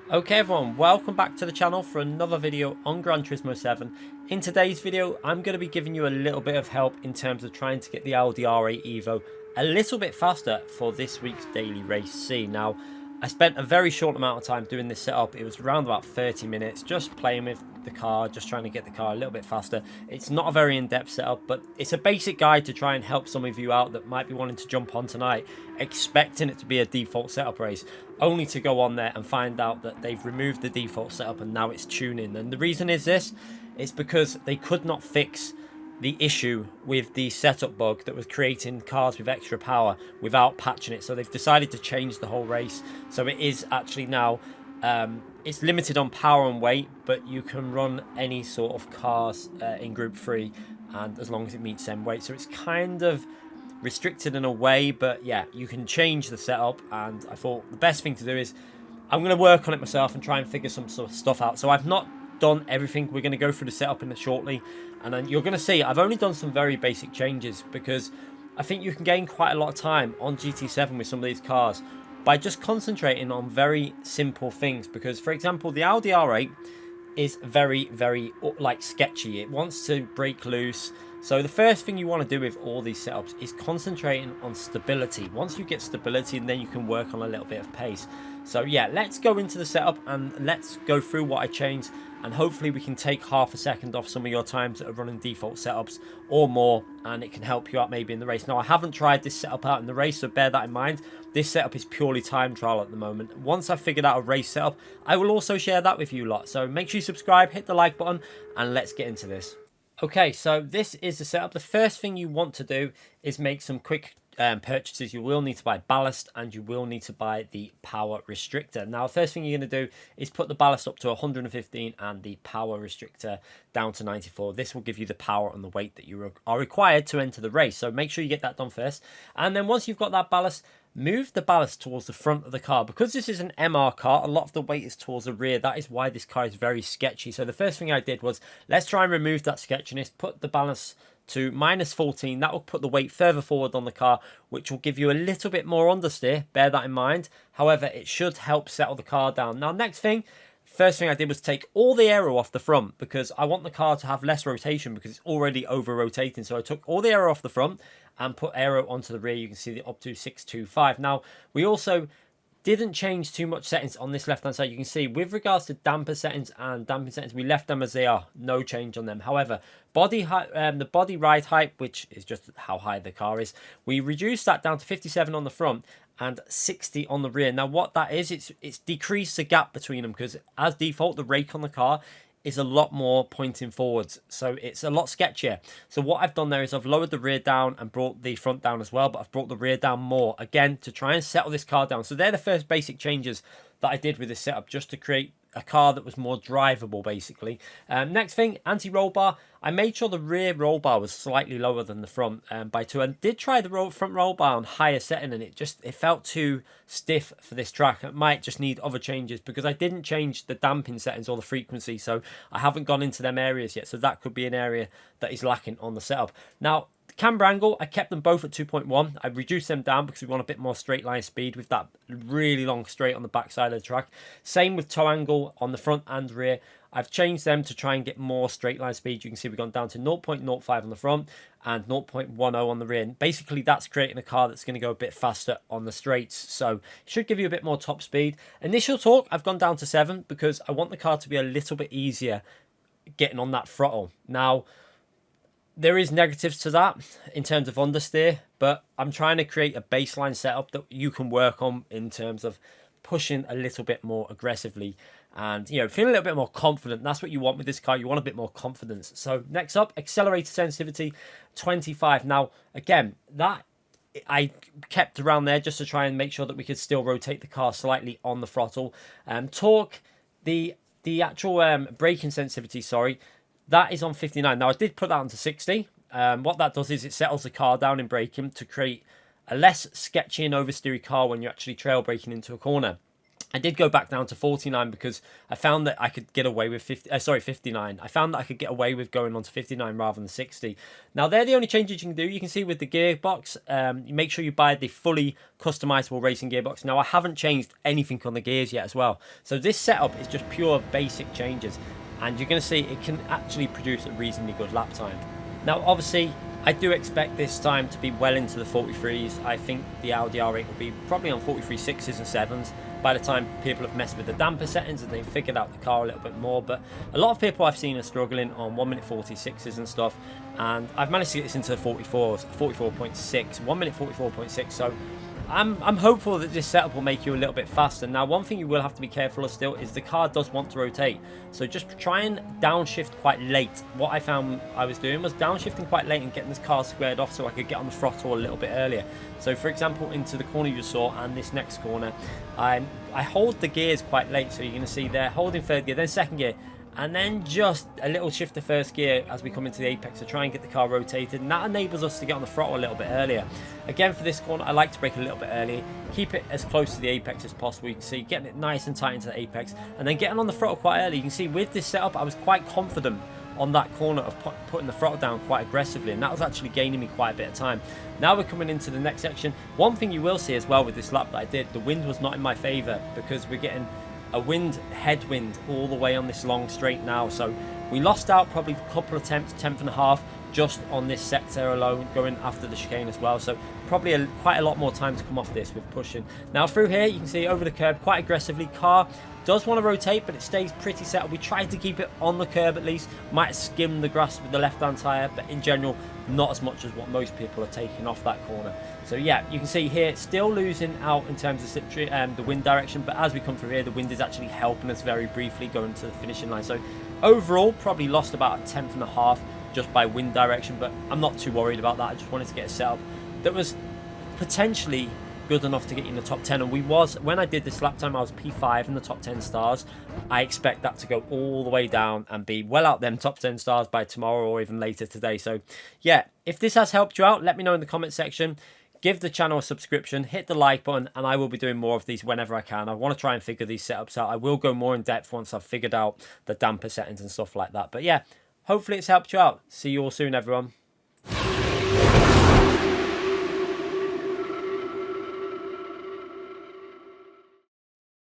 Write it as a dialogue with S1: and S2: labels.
S1: Okay everyone, welcome back to the channel for another video on Gran Turismo 7. In today's video, I'm going to be giving you a little bit of help in terms of trying to get the Audi R8 Evo a little bit faster for this week's daily race C. Now, I spent a very short amount of time doing this setup. It was around about 30 minutes just playing with the car, just trying to get the car a little bit faster. It's not a very in-depth setup, but it's a basic guide to try and help some of you out that might be wanting to jump on tonight, expecting it to be a default setup race, only to go on there and find out that they've removed the default setup and now it's tuning. And the reason is this, it's because they could not fix the issue with the setup bug that was creating cars with extra power without patching it. So they've decided to change the whole race. So it is actually now, it's limited on power and weight, but you can run any sort of cars in Group 3 and as long as it meets them weight. So it's kind of restricted in a way, but yeah, you can change the setup. And I thought the best thing to do is I'm going to work on it myself and try and figure some sort of stuff out. So I've not done everything. We're going to go through the setup in shortly, and then you're going to see I've only done some very basic changes because I think you can gain quite a lot of time on GT7 with some of these cars by just concentrating on very simple things. Because for example, the Audi R8 is very like sketchy. It wants to break loose. So the first thing you want to do with all these setups is concentrating on stability. Once you get stability, then you can work on a little bit of pace. So yeah, let's go into the setup and let's go through what I changed, and hopefully we can take half a second off some of your times that are running default setups or more, and it can help you out maybe in the race. Now, I haven't tried this setup out in the race, so bear that in mind. This setup is purely time trial at the moment. Once I've figured out a race setup, I will also share that with you lot. So make sure you subscribe, hit the like button, and let's get into this. Okay, so this is the setup. The first thing you want to do is make some quick purchases. You will need to buy ballast and you will need to buy the power restrictor. Now, the first thing you're going to do is put the ballast up to 115 and the power restrictor down to 94. This will give you the power and the weight that you are required to enter the race. So make sure you get that done first. And then once you've got that ballast, move the ballast towards the front of the car. Because this is an MR car, a lot of the weight is towards the rear. That is why this car is very sketchy. So the first thing I did was, let's try and remove that sketchiness, put the ballast to -14. That will put the weight further forward on the car, which will give you a little bit more understeer. Bear that in mind. However, it should help settle the car down. Now, first thing I did was take all the aero off the front because I want the car to have less rotation because it's already over rotating. So I took all the aero off the front and put aero onto the rear. You can see the up to 625. Now, we also didn't change too much settings on this left hand side. You can see with regards to damper settings and damping settings, we left them as they are, no change on them. However, body height, the body ride height, which is just how high the car is, we reduced that down to 57 on the front and 60 on the rear. Now what that is, it's decreased the gap between them because as default the rake on the car is a lot more pointing forwards, so it's a lot sketchier. So what I've done there is I've lowered the rear down and brought the front down as well, but I've brought the rear down more, again, to try and settle this car down. So they're the first basic changes that I did with this setup, just to create a car that was more drivable, basically. Next thing, anti-roll bar. I made sure the rear roll bar was slightly lower than the front by 2. And did try the front roll bar on higher setting, and it felt too stiff for this track. It might just need other changes because I didn't change the damping settings or the frequency, so I haven't gone into them areas yet. So that could be an area that is lacking on the setup. Now, camber angle, I kept them both at 2.1. I reduced them down because we want a bit more straight line speed with that really long straight on the back side of the track. Same with toe angle on the front and rear. I've changed them to try and get more straight line speed. You can see we've gone down to 0.05 on the front and 0.10 on the rear. And basically, that's creating a car that's going to go a bit faster on the straights. So it should give you a bit more top speed. Initial torque, I've gone down to 7 because I want the car to be a little bit easier getting on that throttle. Now, there is negatives to that in terms of understeer, but I'm trying to create a baseline setup that you can work on in terms of pushing a little bit more aggressively and, you know, feeling a little bit more confident. That's what you want with this car. You want a bit more confidence. So next up, accelerator sensitivity 25. Now, again, that I kept around there just to try and make sure that we could still rotate the car slightly on the throttle. Torque, the actual braking sensitivity, sorry, that is on 59. Now, I did put that onto 60. What that does is it settles the car down in braking to create a less sketchy and oversteery car when you're actually trail braking into a corner. I did go back down to 49 because I found that I could get away with 59. I found that I could get away with going on to 59 rather than 60. Now, they're the only changes you can do. You can see with the gearbox, you make sure you buy the fully customizable racing gearbox. Now, I haven't changed anything on the gears yet as well. So this setup is just pure basic changes. And you're going to see it can actually produce a reasonably good lap time. Now, obviously, I do expect this time to be well into the 43s. I think the Audi R8 will be probably on 43 6s and 7s by the time people have messed with the damper settings and they've figured out the car a little bit more. But a lot of people I've seen are struggling on 1 minute 46s and stuff, and I've managed to get this into the 44s, 44.6, 1 minute 44.6. So I'm hopeful that this setup will make you a little bit faster. Now, one thing you will have to be careful of still is the car does want to rotate. So just try and downshift quite late. What I found I was doing was downshifting quite late and getting this car squared off so I could get on the throttle a little bit earlier. So for example, into the corner you saw and this next corner, I hold the gears quite late. So you're going to see there holding third gear, then second gear, and then just a little shift to first gear as we come into the apex to try and get the car rotated, and that enables us to get on the throttle a little bit earlier. Again, for this corner, I like to brake a little bit early, keep it as close to the apex as possible. You can see getting it nice and tight into the apex, and then getting on the throttle quite early. You can see with this setup, I was quite confident on that corner of putting the throttle down quite aggressively, and that was actually gaining me quite a bit of time. Now we're coming into the next section. One thing you will see as well with this lap that I did, the wind was not in my favour because we're getting a headwind all the way on this long straight now. So we lost out probably a couple of tenths, 10.5 just on this sector alone, going after the chicane as well. So probably quite a lot more time to come off this with pushing. Now through here, you can see over the curb quite aggressively. Car does want to rotate, but it stays pretty settled. We tried to keep it on the curb at least. Might skim the grass with the left-hand tyre, but in general, not as much as what most people are taking off that corner. So yeah, you can see here, still losing out in terms of the wind direction, but as we come through here, the wind is actually helping us very briefly going to the finishing line. So overall, probably lost about a 10.5 just by wind direction, but I'm not too worried about that. I just wanted to get a setup that was potentially good enough to get you in the top 10, and when I did this lap time, I was P5 in the top 10 stars. I expect that to go all the way down and be well out them top 10 stars by tomorrow or even later today. So yeah, if this has helped you out, let me know in the comment section. Give the channel a subscription, hit the like button, and I will be doing more of these whenever I can. I want to try and figure these setups out. I will go more in depth once I've figured out the damper settings and stuff like that. But yeah, hopefully it's helped you out. See you all soon, everyone.